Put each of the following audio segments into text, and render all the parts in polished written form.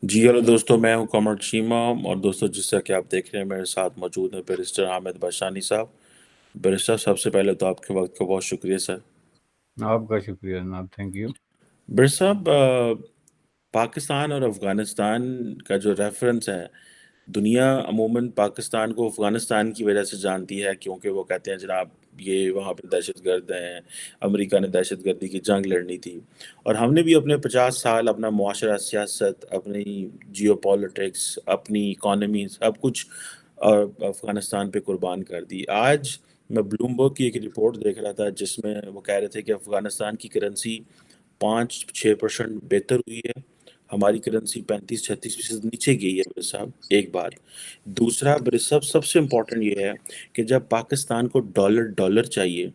جی hello دوستوں، میں ہوں کامرڈ شیما اور دوستوں جس طرح کہ آپ دیکھ رہے ہیں میرے ساتھ موجود ہیں بیرسٹر حامد باشانی صاحب۔ بیرسٹر سب سے پہلے تو آپ کے وقت کا بہت شکریہ سر۔ آپ کا شکریہ جناب، تھینک یو۔ بیرسٹر صاحب، پاکستان اور افغانستان کا جو ریفرنس ہے، دنیا عموماً پاکستان کو افغانستان کی وجہ سے جانتی ہے، کیونکہ وہ کہتے ہیں جناب یہ وہاں پہ دہشت گرد ہیں، امریکہ نے دہشت گردی کی جنگ لڑنی تھی، اور ہم نے بھی اپنے 50 سال اپنا معاشرہ، سیاست، اپنی جیو پالیٹکس، اپنی اکانومی، سب کچھ افغانستان پہ قربان کر دی۔ آج میں بلومبرگ کی ایک رپورٹ دیکھ رہا تھا جس میں وہ کہہ رہے تھے کہ افغانستان کی کرنسی 5-6% بہتر ہوئی ہے، ہماری کرنسی 35-36% نیچے گئی ہے۔ میرے صاحب ایک بات، دوسرا میرے صاحب سب سے امپورٹنٹ یہ ہے کہ جب پاکستان کو ڈالر چاہیے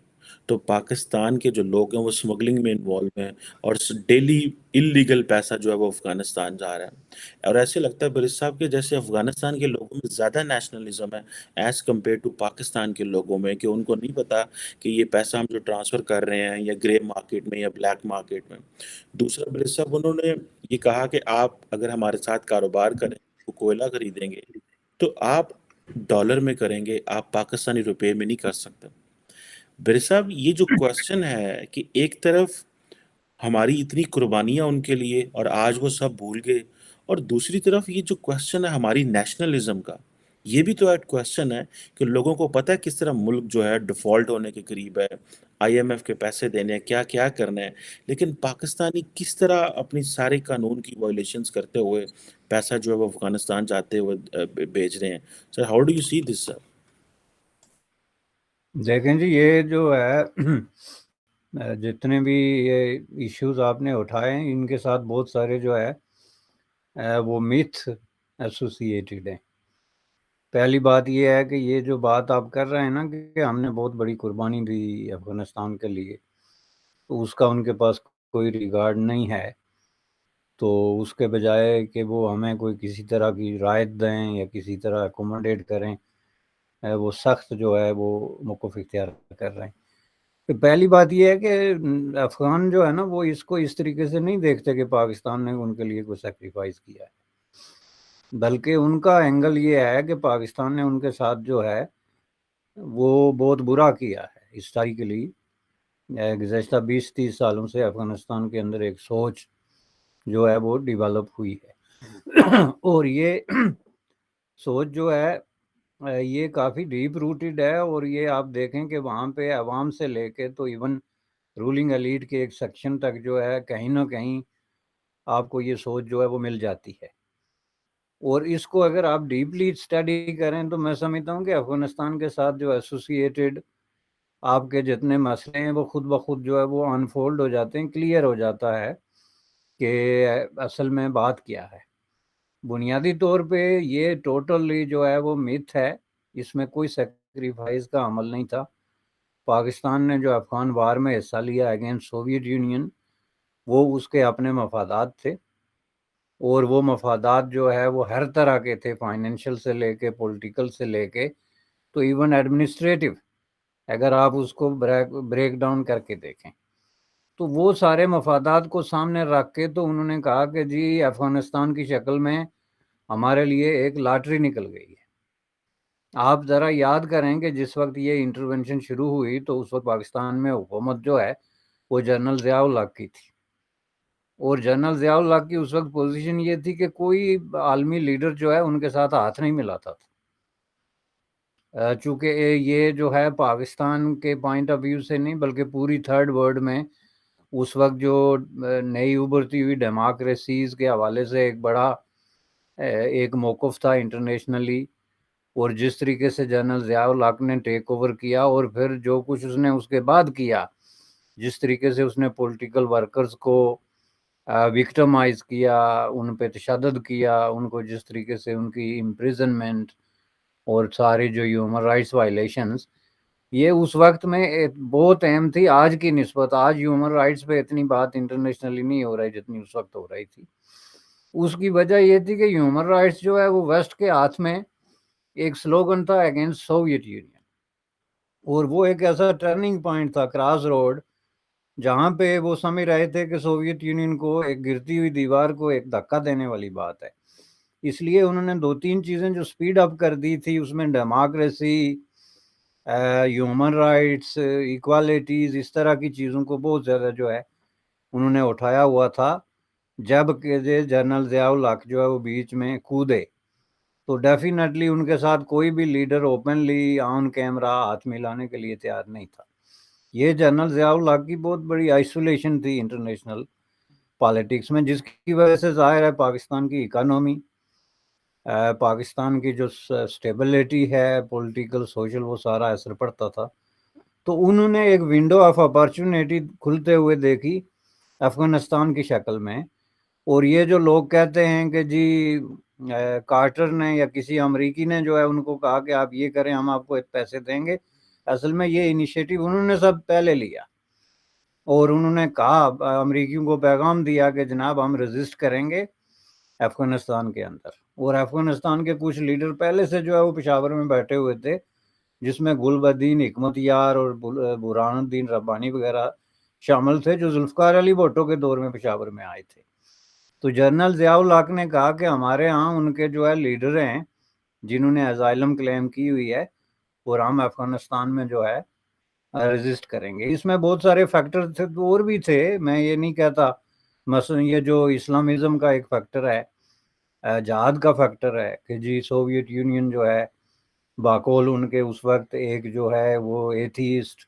تو پاکستان کے جو لوگ ہیں وہ اسمگلنگ میں انوالو ہیں، اور ڈیلی انلیگل پیسہ جو ہے وہ افغانستان جا رہا ہے۔ اور ایسے لگتا ہے برس صاحب کہ جیسے افغانستان کے لوگوں میں زیادہ نیشنلزم ہے ایز کمپیئر ٹو پاکستان کے لوگوں میں، کہ ان کو نہیں پتا کہ یہ پیسہ ہم جو ٹرانسفر کر رہے ہیں یا گرے مارکیٹ میں یا بلیک مارکیٹ میں۔ دوسرا برس صاحب، انہوں نے یہ کہا کہ آپ اگر ہمارے ساتھ کاروبار کریں، کوئلہ خریدیں گے تو آپ ڈالر میں کریں گے، آپ پاکستانی روپے میں نہیں کر سکتے۔ برے صاحب، یہ جو کوشچن ہے کہ ایک طرف ہماری اتنی قربانیاں ان کے لیے اور آج وہ سب بھول گئے، اور دوسری طرف یہ جو کوشچن ہے ہماری نیشنلزم کا، یہ بھی تو ایک کوشچن ہے کہ لوگوں کو پتہ ہے کس طرح ملک جو ہے ڈیفالٹ ہونے کے قریب ہے، آئی ایم ایف کے پیسے دینے ہیں، کیا کیا کرنا ہے، لیکن پاکستانی کس طرح اپنی سارے قانون کی وائلیشنز کرتے ہوئے پیسہ جو ہے وہ افغانستان جاتے ہوئے بھیج رہے ہیں۔ سر، ہاؤ ڈو یو سی دس سر؟ دیکھیں جی، یہ جو ہے جتنے بھی یہ ایشوز آپ نے اٹھائے ہیں، ان کے ساتھ بہت سارے جو ہے وہ میتھ ایسوسیٹیڈ ہیں۔ پہلی بات یہ ہے کہ یہ جو بات آپ کر رہے ہیں نا کہ ہم نے بہت بڑی قربانی دی افغانستان کے لیے، تو اس کا ان کے پاس کوئی ریگارڈ نہیں ہے، تو اس کے بجائے کہ وہ ہمیں کوئی کسی طرح کی رعایت دیں یا کسی طرح اکوموڈیٹ کریں، وہ سخت جو ہے وہ موقف اختیار کر رہے ہیں۔ تو پہلی بات یہ ہے کہ افغان جو ہے نا وہ اس کو اس طریقے سے نہیں دیکھتے کہ پاکستان نے ان کے لیے کوئی سیکریفائس کیا ہے، بلکہ ان کا اینگل یہ ہے کہ پاکستان نے ان کے ساتھ جو ہے وہ بہت برا کیا ہے ہسٹوریکلی۔ گزشتہ 20-30 سالوں سے افغانستان کے اندر ایک سوچ جو ہے وہ ڈیولپ ہوئی ہے، اور یہ سوچ جو ہے یہ کافی ڈیپ روٹیڈ ہے، اور یہ آپ دیکھیں کہ وہاں پہ عوام سے لے کے تو ایون رولنگ ایلیٹ کے ایک سیکشن تک جو ہے کہیں نہ کہیں آپ کو یہ سوچ جو ہے وہ مل جاتی ہے۔ اور اس کو اگر آپ ڈیپلی اسٹڈی کریں تو میں سمجھتا ہوں کہ افغانستان کے ساتھ جو ایسوسیٹیڈ آپ کے جتنے مسئلے ہیں وہ خود بخود جو ہے وہ انفولڈ ہو جاتے ہیں، کلیئر ہو جاتا ہے کہ اصل میں بات کیا ہے۔ بنیادی طور پہ یہ ٹوٹلی جو ہے وہ میتھ ہے، اس میں کوئی سیکریفائز کا عمل نہیں تھا۔ پاکستان نے جو افغان وار میں حصہ لیا اگینسٹ سوویت یونین، وہ اس کے اپنے مفادات تھے، اور وہ مفادات جو ہے وہ ہر طرح کے تھے، فائنینشیل سے لے کے پولیٹیکل سے لے کے تو ایون ایڈمنسٹریٹو، اگر آپ اس کو بریک ڈاؤن کر کے دیکھیں تو وہ سارے مفادات کو سامنے رکھ کے تو انہوں نے کہا کہ جی افغانستان کی شکل میں ہمارے لیے ایک لاٹری نکل گئی ہے۔ آپ ذرا یاد کریں کہ جس وقت یہ انٹرونشن شروع ہوئی تو اس وقت پاکستان میں حکومت جو ہے وہ جنرل ضیاء الحق کی تھی، اور جنرل ضیاء الحق کی اس وقت پوزیشن یہ تھی کہ کوئی عالمی لیڈر جو ہے ان کے ساتھ ہاتھ نہیں ملاتا تھا، چونکہ یہ جو ہے پاکستان کے پوائنٹ آف ویو سے نہیں بلکہ پوری تھرڈ ورلڈ میں اس وقت جو نئی ابھرتی ہوئی ڈیموکریسیز کے حوالے سے ایک بڑا ایک موقف تھا انٹرنیشنلی، اور جس طریقے سے جنرل ضیاء الحق نے ٹیک اوور کیا اور پھر جو کچھ اس نے اس کے بعد کیا، جس طریقے سے اس نے پولیٹیکل ورکرز کو وکٹمائز کیا، ان پہ تشدد کیا، ان کو جس طریقے سے ان کی امپریزنمنٹ اور ساری جو ہیومن رائٹس وائلیشنز، یہ اس وقت میں بہت اہم تھی۔ آج کی نسبت آج ہیومن رائٹس پہ اتنی بات انٹرنیشنلی نہیں ہو رہی جتنی اس وقت ہو رہی تھی۔ اس کی وجہ یہ تھی کہ ہیومن رائٹس جو ہے وہ ویسٹ کے ہاتھ میں ایک سلوگن تھا اگینسٹ سوویت یونین، اور وہ ایک ایسا ٹرننگ پوائنٹ تھا، کراس روڈ، جہاں پہ وہ سمجھ رہے تھے کہ سوویت یونین کو ایک گرتی ہوئی دیوار کو ایک دھکا دینے والی بات ہے. اس لیے انہوں نے 2-3 چیزیں جو سپیڈ اپ کر دی تھی، اس میں ڈیموکریسی، ہیومن رائٹس، ایکوالٹیز، اس طرح کی چیزوں کو بہت زیادہ جو ہے انہوں نے اٹھایا ہوا تھا. جب کہ جنرل ضیاء الحق جو ہے وہ بیچ میں کودے تو ڈیفینیٹلی ان کے ساتھ کوئی بھی لیڈر اوپنلی آن کیمرہ ہاتھ ملانے کے لیے تیار نہیں تھا. یہ جنرل ضیاء الحق کی بہت بڑی آئسولیشن تھی انٹرنیشنل پالیٹکس میں، جس کی وجہ سے ظاہر ہے پاکستان کی اکانومی، پاکستان کی جو سٹیبلٹی ہے پولیٹیکل سوشل، وہ سارا اثر پڑتا تھا. تو انہوں نے ایک ونڈو آف اپارچونیٹی کھلتے ہوئے دیکھی افغانستان کی شکل میں. اور یہ جو لوگ کہتے ہیں کہ جی کارٹر نے یا کسی امریکی نے جو ہے ان کو کہا کہ آپ یہ کریں، ہم آپ کو پیسے دیں گے، اصل میں یہ انیشیٹو انہوں نے سب پہلے لیا. اور انہوں نے کہا، امریکیوں کو پیغام دیا کہ جناب ہم ریزسٹ کریں گے افغانستان کے اندر. اور افغانستان کے کچھ لیڈر پہلے سے جو ہے وہ پشاور میں بیٹھے ہوئے تھے، جس میں گل بدین حکمت یار اور برہان الدین ربانی وغیرہ شامل تھے، جو ذوالفقار علی بھٹو کے دور میں پشاور میں آئے تھے. تو جنرل ضیاء الحق نے کہا کہ ہمارے ہاں ان کے جو ہے لیڈر ہیں جنہوں نے اسائلم کلیم کی ہوئی ہے، اور ہم افغانستان میں جو ہے ریزسٹ کریں گے. اس میں بہت سارے فیکٹر تھے، اور بھی تھے، میں یہ نہیں کہتا. مثلا یہ جو اسلامزم کا ایک فیکٹر ہے، جہاد کا فیکٹر ہے کہ جی سوویت یونین جو ہے باقول ان کے اس وقت ایک جو ہے وہ atheist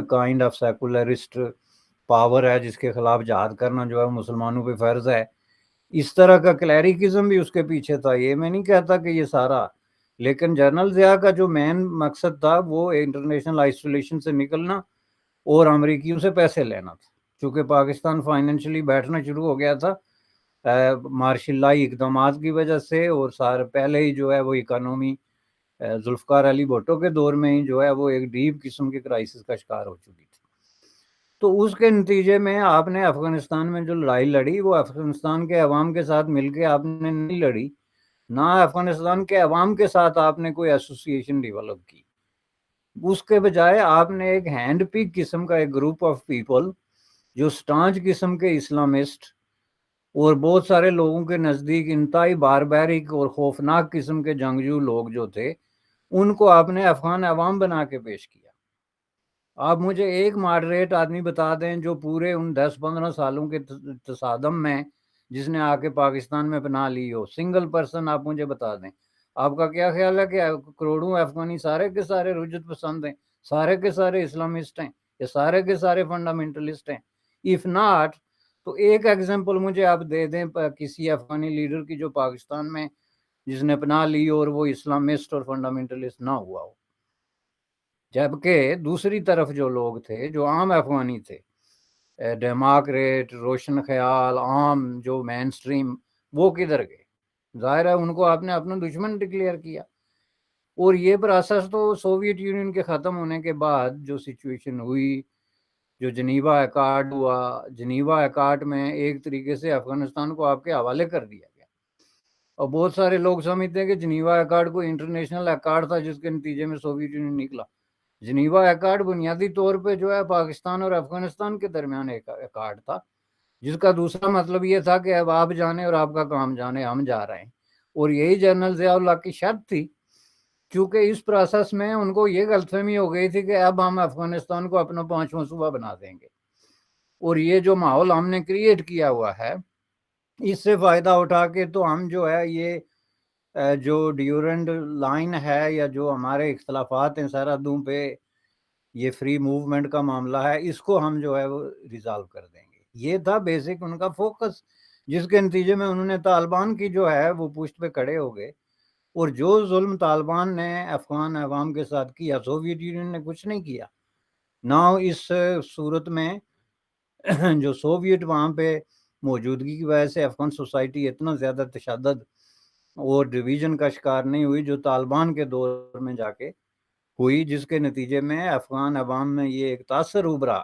kind of secularist power ہے، جس کے خلاف جہاد کرنا جو ہے مسلمانوں پہ فرض ہے. اس طرح کا کلیریکزم بھی اس کے پیچھے تھا. یہ میں نہیں کہتا کہ یہ سارا، لیکن جنرل ضیاء کا جو مین مقصد تھا وہ انٹرنیشنل آئسولیشن سے نکلنا اور امریکیوں سے پیسے لینا تھا. چونکہ پاکستان فائنینشلی بیٹھنا شروع ہو گیا تھا مارشل لائی اقدامات کی وجہ سے، اور سارے پہلے ہی جو ہے وہ اکانومی ذوالفقار علی بھٹو کے دور میں ہی جو ہے وہ ایک ڈیپ قسم کے کرائسس کا شکار ہو چکی تھی. تو اس کے نتیجے میں آپ نے افغانستان میں جو لڑائی لڑی وہ افغانستان کے عوام کے ساتھ مل کے آپ نے نہیں لڑی، نہ افغانستان کے عوام کے ساتھ آپ نے کوئی ایسوسیشن ڈیولپ کی. اس کے بجائے آپ نے ایک ہینڈ پک قسم کا ایک گروپ آف پیپل جو سٹانچ قسم کے اسلامسٹ اور بہت سارے لوگوں کے نزدیک انتہائی باربیرک اور خوفناک قسم کے جنگجو لوگ جو تھے، ان کو آپ نے افغان عوام بنا کے پیش کیا. آپ مجھے ایک ماڈریٹ آدمی بتا دیں جو پورے ان 10-15 سالوں کے تصادم میں جس نے آ کے پاکستان میں پناہ لی ہو، سنگل پرسن آپ مجھے بتا دیں. آپ کا کیا خیال ہے کہ کروڑوں افغانی سارے کے سارے رجت پسند ہیں، سارے کے سارے اسلامسٹ ہیں، یا سارے کے سارے فنڈامنٹلسٹ ہیں؟ اف ناٹ تو ایک ایگزامپل مجھے آپ دے دیں کسی افغانی لیڈر کی جو پاکستان میں جس نے پناہ لی اور وہ اسلامسٹ اور فنڈامنٹلسٹ نہ ہوا ہو. جبکہ دوسری طرف جو لوگ تھے جو عام افغانی تھے، ڈیموکریٹ، روشن خیال، عام جو مین سٹریم، وہ کدھر گئے؟ ظاہر ہے ان کو آپ نے اپنا دشمن ڈکلیئر کیا. اور یہ پروسیس تو سوویت یونین کے ختم ہونے کے بعد جو سچویشن ہوئی، جو جنیوا ایکارڈ ہوا، جنیوا ایکارڈ میں ایک طریقے سے افغانستان کو آپ کے حوالے کر دیا گیا. اور بہت سارے لوگ سمجھتے ہیں کہ جنیوا ایکارڈ کو انٹرنیشنل ایکارڈ تھا جس کے نتیجے میں سوویت یونین نکلا. جنیوا ایکارڈ بنیادی طور پہ جو ہے پاکستان اور افغانستان کے درمیان ایک ایکارڈ تھا، جس کا دوسرا مطلب یہ تھا کہ اب آپ جانے اور آپ کا کام جانے، ہم جا رہے ہیں. اور یہی جنرل ضیاء الحق کی شرط تھی، کیونکہ اس پروسیس میں ان کو یہ غلط فہمی ہو گئی تھی کہ اب ہم افغانستان کو اپنا 5واں صوبہ بنا دیں گے. اور یہ جو ماحول ہم نے کریٹ کیا ہوا ہے، اس سے فائدہ اٹھا کے تو ہم جو ہے یہ جو ڈیورنڈ لائن ہے یا جو ہمارے اختلافات ہیں سرحدوں پہ، یہ فری موومنٹ کا معاملہ ہے، اس کو ہم جو ہے وہ ریزالو کر دیں گے. یہ تھا بیسک ان کا فوکس، جس کے نتیجے میں انہوں نے طالبان کی جو ہے وہ پشت پہ کھڑے ہو گئے. اور جو ظلم طالبان نے افغان عوام کے ساتھ کیا، سوویت یونین نے کچھ نہیں کیا. نہ اس صورت میں جو سوویت وہاں پہ موجودگی کی وجہ سے افغان سوسائٹی اتنا زیادہ تشدد اور ڈویژن کا شکار نہیں ہوئی جو طالبان کے دور میں جا کے ہوئی، جس کے نتیجے میں افغان عوام میں یہ ایک تاثر ابھرا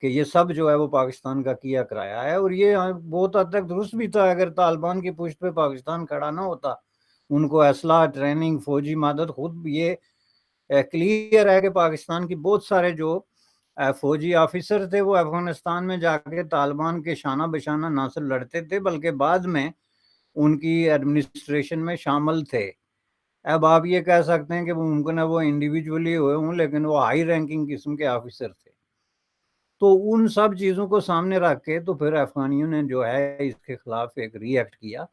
کہ یہ سب جو ہے وہ پاکستان کا کیا کرایا ہے. اور یہ بہت حد تک درست بھی تھا. اگر طالبان کی پشت پہ پاکستان کھڑا نہ ہوتا، ان کو اسلحہ، ٹریننگ، فوجی مدد، خود یہ کلیئر ہے کہ پاکستان کی بہت سارے جو فوجی آفیسر تھے، وہ افغانستان میں جا کے طالبان کے شانہ بشانہ نہ صرف لڑتے تھے بلکہ بعد میں ان کی ایڈمنسٹریشن میں شامل تھے۔ اب آپ یہ کہہ سکتے ہیں کہ وہ ممکن ہے وہ انڈیویجولی ہوئے ہوں، لیکن وہ ہائی رینکنگ قسم کے آفیسر تھے۔ تو ان سب چیزوں کو سامنے رکھ کے تو پھر افغانیوں نے جو ہے اس کے خلاف ایک ری ایکٹ کیا،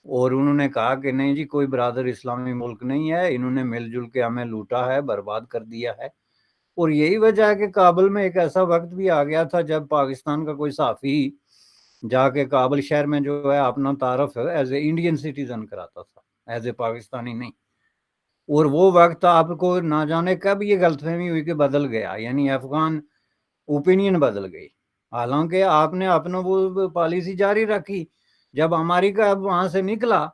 اور انہوں نے کہا کہ نہیں جی، کوئی برادر اسلامی ملک نہیں ہے، انہوں نے مل جل کے ہمیں لوٹا ہے، برباد کر دیا ہے۔ اور یہی وجہ ہے کہ کابل میں ایک ایسا وقت بھی آ گیا تھا جب پاکستان کا کوئی صحافی جا کے کابل شہر میں جو ہے اپنا تعارف ایز اے انڈین سٹیزن کراتا تھا، ایز اے پاکستانی نہیں۔ اور وہ وقت آپ کو نہ جانے کب یہ غلط فہمی ہوئی کہ بدل گیا، یعنی افغان اوپینین بدل گئی، حالانکہ آپ نے اپنا وہ پالیسی جاری رکھی۔ جب امریکہ اب وہاں سے نکلا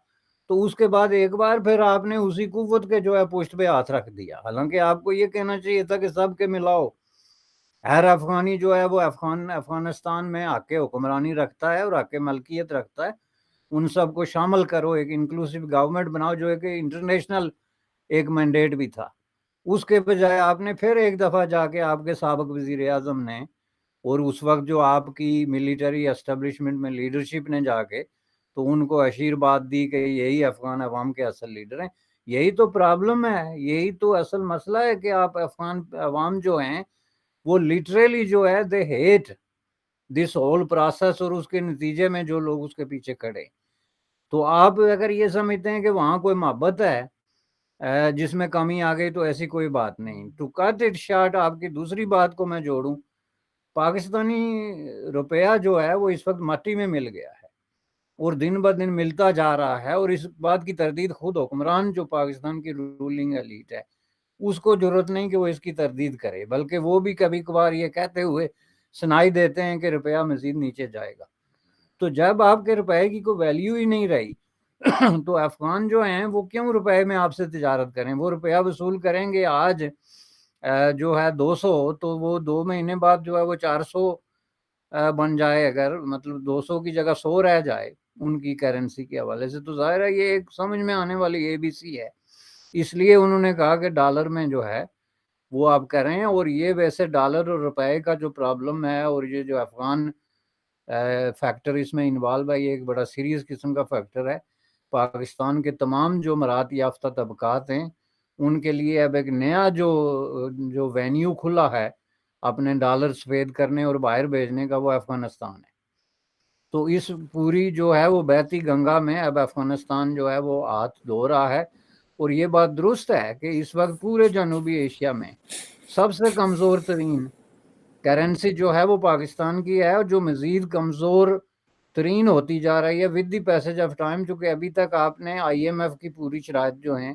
تو اس کے بعد ایک بار پھر آپ نے اسی قوت کے جو ہے پشت پہ ہاتھ رکھ دیا، حالانکہ آپ کو یہ کہنا چاہیے تھا کہ سب کے ملاؤ، ہر افغانی جو ہے وہ افغانستان میں حق حکمرانی رکھتا ہے اور حق ملکیت رکھتا ہے، ان سب کو شامل کرو، ایک انکلوسیو گورنمنٹ بناؤ، جو ایک انٹرنیشنل ایک مینڈیٹ بھی تھا۔ اس کے بجائے آپ نے پھر ایک دفعہ جا کے آپ کے سابق وزیر اعظم نے اور اس وقت جو آپ کی ملٹری اسٹیبلشمنٹ میں لیڈرشپ نے جا کے تو ان کو آشیرواد دی کہ یہی افغان عوام کے اصل لیڈر ہیں۔ یہی تو پرابلم ہے، یہی تو اصل مسئلہ ہے کہ آپ افغان عوام جو ہیں وہ لٹریلی جو ہے دے ہیٹ دس ہول پروسیس، اور اس کے نتیجے میں جو لوگ اس کے پیچھے کھڑے۔ تو آپ اگر یہ سمجھتے ہیں کہ وہاں کوئی محبت ہے جس میں کمی آ گئی، تو ایسی کوئی بات نہیں۔ ٹو کٹ اٹ شارٹ، آپ کی دوسری بات کو میں جوڑوں، پاکستانی روپیہ جو ہے وہ اس وقت مٹی میں مل گیا ہے اور دن بہ دن ملتا جا رہا ہے، اور اس بات کی تردید خود حکمران جو پاکستان کی رولنگ ایلیٹ ہے اس کو ضرورت نہیں کہ وہ اس کی تردید کرے، بلکہ وہ بھی کبھی کبھار یہ کہتے ہوئے سنائی دیتے ہیں کہ روپیہ مزید نیچے جائے گا۔ تو جب آپ کے روپے کی کوئی ویلیو ہی نہیں رہی تو افغان جو ہیں وہ کیوں روپے میں آپ سے تجارت کریں؟ وہ روپیہ وصول کریں گے آج جو ہے 200، تو وہ 2 مہینے بعد جو ہے وہ 400 بن جائے، اگر مطلب 200 کی جگہ 100 رہ جائے ان کی کرنسی کے حوالے سے، تو ظاہر ہے یہ ایک سمجھ میں آنے والی اے بی سی ہے۔ اس لیے انہوں نے کہا کہ ڈالر میں جو ہے وہ آپ کریں، اور یہ ویسے ڈالر اور روپے کا جو پرابلم ہے اور یہ جو افغان فیکٹر اس میں انوالو ہے، یہ ایک بڑا سیریس قسم کا فیکٹر ہے۔ پاکستان کے تمام جو مراعات یافتہ طبقات ہیں ان کے لیے اب ایک نیا جو وینیو کھلا ہے اپنے ڈالر سفید کرنے اور باہر بھیجنے کا، وہ افغانستان ہے۔ تو اس پوری جو ہے وہ بہتی گنگا میں اب افغانستان جو ہے وہ ہاتھ دھو رہا ہے، اور یہ بات درست ہے کہ اس وقت پورے جنوبی ایشیا میں سب سے کمزور ترین کرنسی جو ہے وہ پاکستان کی ہے، اور جو مزید کمزور ترین ہوتی جا رہی ہے with the passage of time, چونکہ ابھی تک آپ نے آئی ایم ایف کی پوری شرائط جو ہیں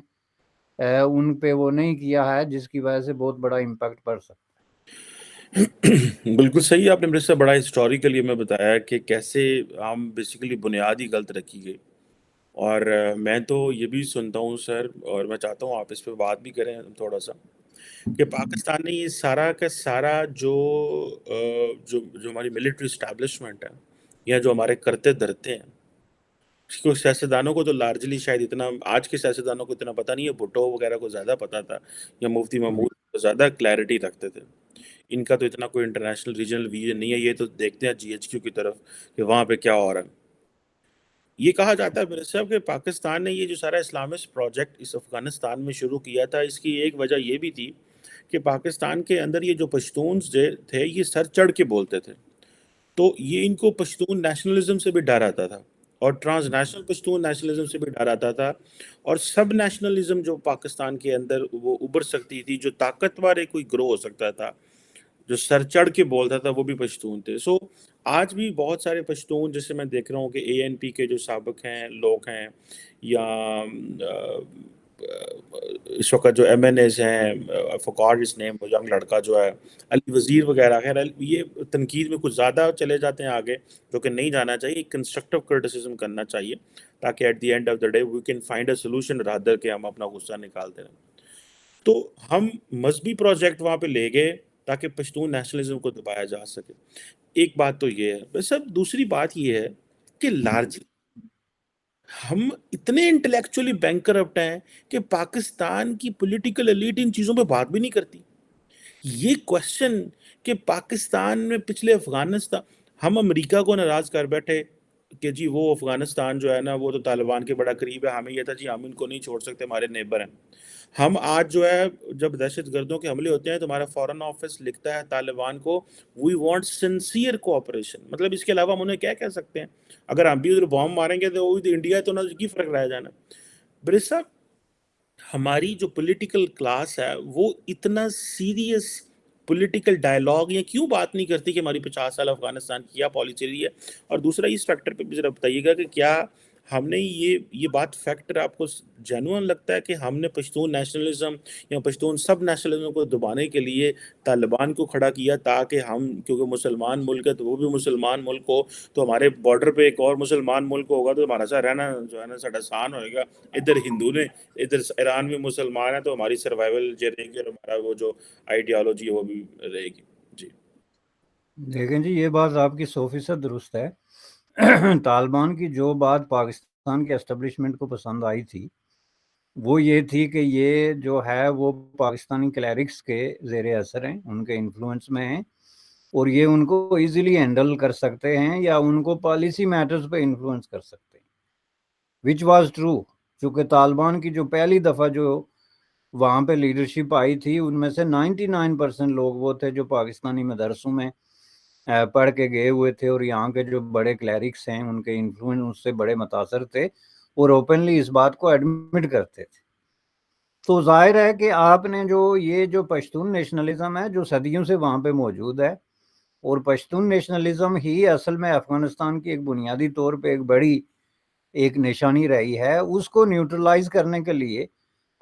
ان پہ وہ نہیں کیا ہے، جس کی وجہ سے بہت بڑا امپیکٹ پڑ سکتا ہے۔ بالکل صحیح، آپ نے میرے سے بڑا ہسٹوریکلی ہمیں بتایا کہ کیسے ہم بیسیکلی بنیاد ہی غلط رکھی گئی، اور میں تو یہ بھی سنتا ہوں سر، اور میں چاہتا ہوں آپ اس پہ بات بھی کریں تھوڑا سا، کہ پاکستان نے یہ سارا کا سارا جو ہماری ملٹری اسٹیبلشمنٹ ہے یا جو ہمارے کرتے دھرتے ہیں، کو سیاستدانوں کو تو لارجلی شاید اتنا، آج کے سیاستدانوں کو اتنا پتہ نہیں ہے، بھٹو وغیرہ کو زیادہ پتہ تھا، یا مفتی محمود کو زیادہ کلیئرٹی رکھتے تھے۔ ان کا تو اتنا کوئی انٹرنیشنل ریجنل ویژن نہیں ہے، یہ تو دیکھتے ہیں جی ایچ کیو کی طرف کہ وہاں پہ کیا ہو رہا ہے۔ یہ کہا جاتا ہے میرے صاحب کہ پاکستان نے یہ جو سارا اسلامسٹ پروجیکٹ اس افغانستان میں شروع کیا تھا، اس کی ایک وجہ یہ بھی تھی کہ پاکستان کے اندر یہ جو پشتونز تھے یہ سر چڑھ کے بولتے تھے، تو یہ ان کو پشتون نیشنلزم سے بھی ڈر آتا تھا، اور ٹرانس نیشنل پشتون نیشنلزم سے بھی ڈر آتا تھا، اور سب نیشنلزم جو پاکستان کے اندر وہ ابھر سکتی تھی، جو طاقتور ایک کوئی گروہ ہو سکتا تھا جو سر چڑھ کے بولتا تھا، وہ بھی پشتون تھے۔ سو آج بھی بہت سارے پشتون، جیسے میں دیکھ رہا ہوں کہ اے این پی کے جو سابق ہیں لوگ ہیں، یا اس وقت جو ایم این ایز ہیں، فقار اس نیم، وہ ینگ لڑکا جو ہے علی وزیر وغیرہ، خیر یہ تنقید میں کچھ زیادہ چلے جاتے ہیں آگے، جو کہ نہیں جانا چاہیے، کنسٹرکٹیو کرٹیسزم کرنا چاہیے، تاکہ at the end of the day we can find a solution rather کہ ہم اپنا غصہ نکالتے رہیں۔ تو ہم مذہبی پروجیکٹ وہاں پہ لے گئے تاکہ پشتون نیشنلزم کو دبایا جا سکے۔ ایک بات تو یہ ہے، بس اب دوسری بات یہ ہے کہ لارجلی ہم اتنے انٹلیکچولی بینکرپٹ ہیں کہ پاکستان کی پولیٹیکل ایلیٹ ان چیزوں پہ بات بھی نہیں کرتی۔ یہ کوشچن کہ پاکستان میں پچھلے افغانستان، ہم امریکہ کو ناراض کر بیٹھے کہ جی وہ افغانستان جو ہے نا وہ تو طالبان کے بڑا قریب ہے، ہمیں یہ تھا جی ہم ان کو نہیں چھوڑ سکتے، ہمارے نیبر ہیں. ہم آج جو ہے جب دہشت گردوں کے حملے ہوتے ہیں تو ہمارا فورن آفس لکھتا ہے طالبان کو وی وانٹ سنسیئر کوآپریشن. مطلب اس کے علاوہ ہم انہیں کیا کہہ سکتے ہیں؟ اگر ہم بھی ادھر بام ماریں گے تو وہ بھی تو انڈیا ہے، تو نہ کی فرق رہ جانا. برس صاحب، ہماری جو پولیٹیکل کلاس ہے وہ اتنا سیریس پولیٹیکل ڈائلاگ یا کیوں بات نہیں کرتی کہ ہماری 50 سال افغانستان کی کیا پالیسی رہی ہے؟ اور دوسرا اس فیکٹر پہ بھی ذرا بتائیے گا کہ کیا ہم نے یہ بات فیکٹر آپ کو جینوئن لگتا ہے کہ ہم نے پشتون نیشنلزم یا پشتون سب نیشنلزم کو دبانے کے لیے طالبان کو کھڑا کیا تاکہ ہم، کیونکہ مسلمان ملک ہے تو وہ بھی مسلمان ملک ہو، تو ہمارے بارڈر پہ ایک اور مسلمان ملک ہوگا تو ہمارا سا رہنا جو ہے نا ساڈا آسان ہوئے گا. ادھر ہندو نے، ادھر ایران میں مسلمان ہیں، تو ہماری سروائیول جو رہے گی اور ہمارا وہ جو آئیڈیالوجی ہے وہ بھی رہے گی. جی دیکھیں جی، یہ بات آپ کی 100% درست ہے. طالبان کی جو بات پاکستان کے اسٹیبلشمنٹ کو پسند آئی تھی وہ یہ تھی کہ یہ جو ہے وہ پاکستانی کلیرکس کے زیر اثر ہیں، ان کے انفلوئنس میں ہیں، اور یہ ان کو ایزیلی ہینڈل کر سکتے ہیں یا ان کو پالیسی میٹرز پہ انفلوئنس کر سکتے ہیں، وچ واز ٹرو. چونکہ طالبان کی جو پہلی دفعہ جو وہاں پہ لیڈرشپ آئی تھی ان میں سے 99% لوگ وہ تھے جو پاکستانی مدرسوں میں پڑھ کے گئے ہوئے تھے، اور یہاں کے جو بڑے کلیرکس ہیں ان کے انفلوئنس اس سے بڑے متاثر تھے اور اوپنلی اس بات کو ایڈمٹ کرتے تھے. تو ظاہر ہے کہ آپ نے یہ جو پشتون نیشنلزم ہے جو صدیوں سے وہاں پہ موجود ہے، اور پشتون نیشنلزم ہی اصل میں افغانستان کی ایک بنیادی طور پہ ایک بڑی ایک نشانی رہی ہے، اس کو نیوٹرلائز کرنے کے لیے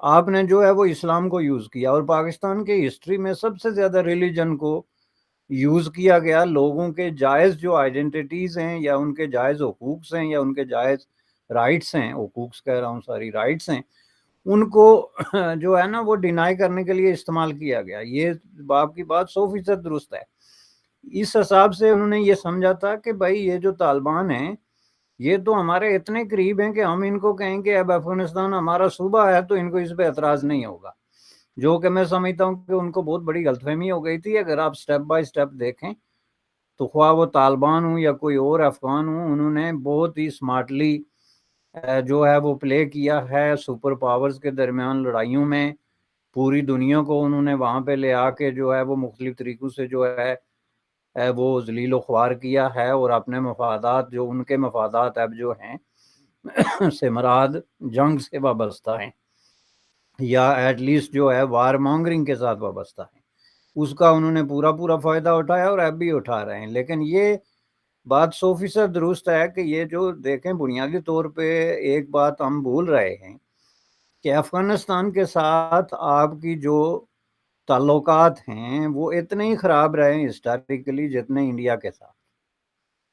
آپ نے جو ہے وہ اسلام کو یوز کیا. اور پاکستان کے ہسٹری میں سب سے زیادہ ریلیجن کو یوز کیا گیا لوگوں کے جائز جو آئیڈینٹیٹیز ہیں یا ان کے جائز حقوق ہیں یا ان کے جائز رائٹس ہیں، حقوق کہہ رہا ہوں ساری رائٹس ہیں، ان کو جو ہے نا وہ ڈینائی کرنے کے لیے استعمال کیا گیا. یہ آپ کی بات 100% درست ہے. اس حساب سے انہوں نے یہ سمجھا تھا کہ بھائی یہ جو طالبان ہیں یہ تو ہمارے اتنے قریب ہیں کہ ہم ان کو کہیں کہ اب افغانستان ہمارا صوبہ ہے تو ان کو اس پہ اعتراض نہیں ہوگا، جو کہ میں سمجھتا ہوں کہ ان کو بہت بڑی غلط فہمی ہو گئی تھی. اگر آپ سٹیپ بائی سٹیپ دیکھیں تو خواہ وہ طالبان ہوں یا کوئی اور افغان ہوں، انہوں نے بہت ہی سمارٹلی جو ہے وہ پلے کیا ہے سپر پاورز کے درمیان لڑائیوں میں. پوری دنیا کو انہوں نے وہاں پہ لے آ کے جو ہے وہ مختلف طریقوں سے جو ہے وہ ذلیل و خوار کیا ہے، اور اپنے مفادات جو ان کے مفادات اب جو ہیں سے مراد جنگ سے وابستہ ہیں یا ایٹ لیسٹ جو ہے وار مانگرنگ کے ساتھ وابستہ ہیں، اس کا انہوں نے پورا فائدہ اٹھایا اور اب بھی اٹھا رہے ہیں. لیکن یہ بات 100% درست ہے کہ یہ جو دیکھیں بنیادی طور پہ ایک بات ہم بھول رہے ہیں کہ افغانستان کے ساتھ آپ کی جو تعلقات ہیں وہ اتنے ہی خراب رہے ہیں ہسٹوریکلی جتنے انڈیا کے ساتھ.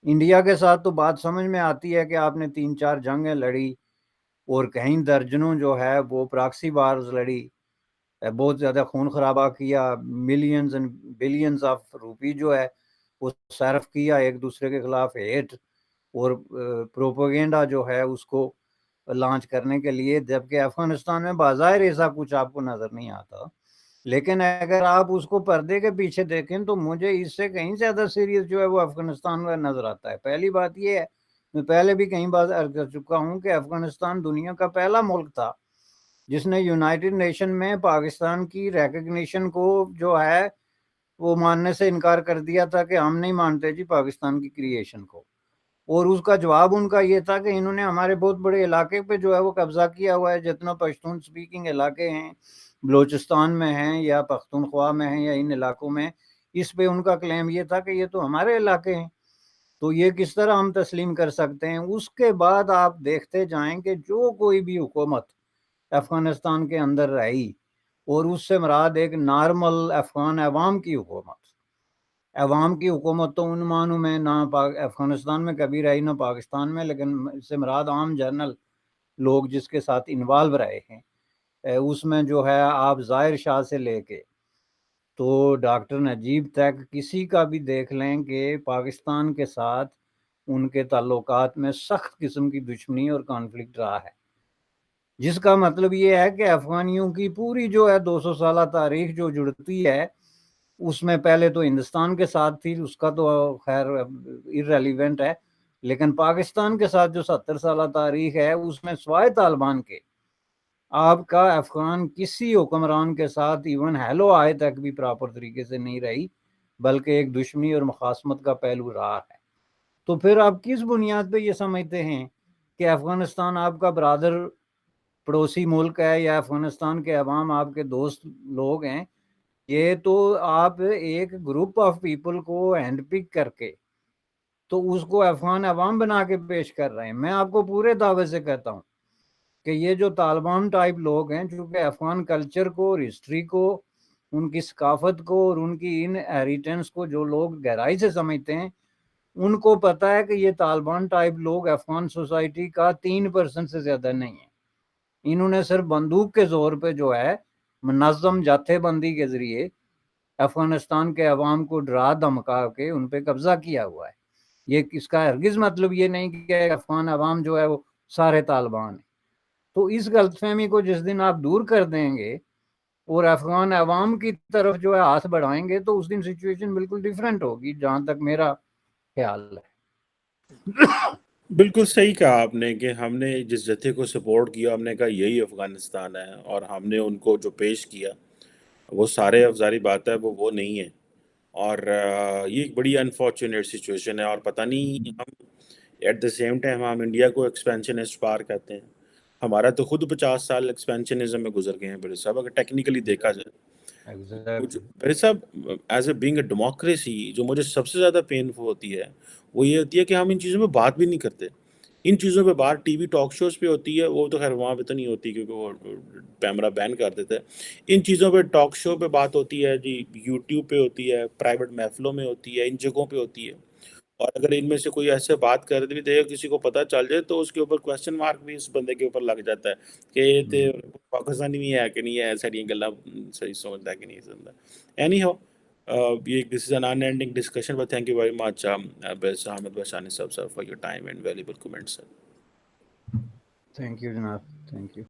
انڈیا کے ساتھ تو بات سمجھ میں آتی ہے کہ آپ نے 3-4 جنگیں لڑی اور کہیں درجنوں جو ہے وہ پراکسی وارز لڑی، بہت زیادہ خون خرابہ کیا، ملینز اینڈ بلینز آف روپی جو ہے وہ صرف کیا ایک دوسرے کے خلاف ہیٹ اور پروپیگنڈا جو ہے اس کو لانچ کرنے کے لیے، جبکہ افغانستان میں بظاہر ایسا کچھ آپ کو نظر نہیں آتا. لیکن اگر آپ اس کو پردے کے پیچھے دیکھیں تو مجھے اس سے کہیں زیادہ سیریس جو ہے وہ افغانستان میں نظر آتا ہے. پہلی بات یہ ہے، میں پہلے بھی کئی بار عرض کر چکا ہوں کہ افغانستان دنیا کا پہلا ملک تھا جس نے یونائٹڈ نیشن میں پاکستان کی ریکگنیشن کو جو ہے وہ ماننے سے انکار کر دیا تھا کہ ہم نہیں مانتے جی پاکستان کی کریشن کو. اور اس کا جواب ان کا یہ تھا کہ انہوں نے ہمارے بہت بڑے علاقے پہ جو ہے وہ قبضہ کیا ہوا ہے، جتنا پشتون سپیکنگ علاقے ہیں بلوچستان میں ہیں یا پختونخوا میں ہیں یا ان علاقوں میں، اس پہ ان کا کلیم یہ تھا کہ یہ تو ہمارے علاقے ہیں. تو یہ کس طرح ہم تسلیم کر سکتے ہیں؟ اس کے بعد آپ دیکھتے جائیں کہ جو کوئی بھی حکومت افغانستان کے اندر رہی، اور اس سے مراد ایک نارمل افغان عوام کی حکومت، عوام کی حکومت تو ان معنوں میں نہ افغانستان میں کبھی رہی نہ پاکستان میں، لیکن اس سے مراد عام جنرل لوگ جس کے ساتھ انوالو رہے ہیں، اس میں جو ہے آپ ظاہر شاہ سے لے کے تو ڈاکٹر نجیب تک کسی کا بھی دیکھ لیں کہ پاکستان کے ساتھ ان کے تعلقات میں سخت قسم کی دشمنی اور کانفلکٹ رہا ہے، جس کا مطلب یہ ہے کہ افغانیوں کی پوری جو ہے 200 سالہ تاریخ جو جڑتی ہے اس میں پہلے تو ہندوستان کے ساتھ تھی، اس کا تو خیر irrelevant ہے، لیکن پاکستان کے ساتھ جو 70 سالہ تاریخ ہے اس میں سوائے طالبان کے آپ کا افغان کسی حکمران کے ساتھ ایون ہیلو آئے تک بھی پراپر طریقے سے نہیں رہی، بلکہ ایک دشمنی اور مخاصمت کا پہلو رہا ہے۔ تو پھر آپ کس بنیاد پہ یہ سمجھتے ہیں کہ افغانستان آپ کا برادر پڑوسی ملک ہے یا افغانستان کے عوام آپ کے دوست لوگ ہیں؟ یہ تو آپ ایک گروپ آف پیپل کو ہینڈ پک کر کے تو اس کو افغان عوام بنا کے پیش کر رہے ہیں۔ میں آپ کو پورے دعوے سے کہتا ہوں کہ یہ جو طالبان ٹائپ لوگ ہیں، چونکہ افغان کلچر کو اور ہسٹری کو، ان کی ثقافت کو اور ان کی انہیریٹنس کو جو لوگ گہرائی سے سمجھتے ہیں، ان کو پتا ہے کہ یہ طالبان ٹائپ لوگ افغان سوسائٹی کا 3% سے زیادہ نہیں ہیں۔ انہوں نے صرف بندوق کے زور پہ جو ہے منظم جاتھے بندی کے ذریعے افغانستان کے عوام کو ڈرا دھمکا کے ان پہ قبضہ کیا ہوا ہے۔ یہ اس کا ہرگز مطلب یہ نہیں کہ افغان عوام جو ہے وہ سارے طالبان ہیں۔ تو اس غلط فہمی کو جس دن آپ دور کر دیں گے اور افغان عوام کی طرف جو ہے ہاتھ بڑھائیں گے تو اس دن سچویشن بالکل ڈیفرنٹ ہوگی، جہاں تک میرا خیال ہے۔ بالکل صحیح کہا آپ نے کہ ہم نے جس جتھے کو سپورٹ کیا، ہم نے کہا یہی افغانستان ہے، اور ہم نے ان کو جو پیش کیا وہ سارے افزاری بات ہے وہ نہیں ہے، اور یہ ایک بڑی انفارچونیٹ سچویشن ہے، اور پتہ نہیں ہم ایٹ دا سیم ٹائم ہم انڈیا کو ایکسپینشنسٹ پار کہتے ہیں۔ ہمارا تو خود 50 سال ایکسپینشنزم میں گزر گئے ہیں بڑے صاحب، اگر ٹیکنیکلی دیکھا جائے۔ بڑے صاحب as a being a democracy جو مجھے سب سے زیادہ پینفل ہوتی ہے وہ یہ ہوتی ہے کہ ہم ان چیزوں پہ بات بھی نہیں کرتے۔ ان چیزوں پہ بات ٹی وی ٹاک شوز پہ ہوتی ہے، وہ تو خیر وہاں پہ تو نہیں ہوتی کیونکہ وہ کیمرہ بین کر دیتے ہیں۔ ان چیزوں پہ ٹاک شو پہ بات ہوتی ہے جی، یوٹیوب پہ ہوتی ہے، پرائیویٹ محفلوں میں ہوتی ہے، ان جگہوں پہ ہوتی ہے، اور اگر ان میں سے کوئی ایسے بات کر بھی دے کسی کو پتہ چل جائے تو اس کے اوپر کویسچن مارک بھی اس بندے کے اوپر لگ جاتا ہے کہ یہ تے پاکستانی بھی ہے کہ نہیں ہے، ساری گلاں صحیح سمجھتا ہے کہ نہیں سمجھتا۔ اینی ہو یہ this is an unending discussion, but thank you very much Ahmed Bishani sahib sir for your time and valuable comments sir. Thank you جناب، تھینک یو۔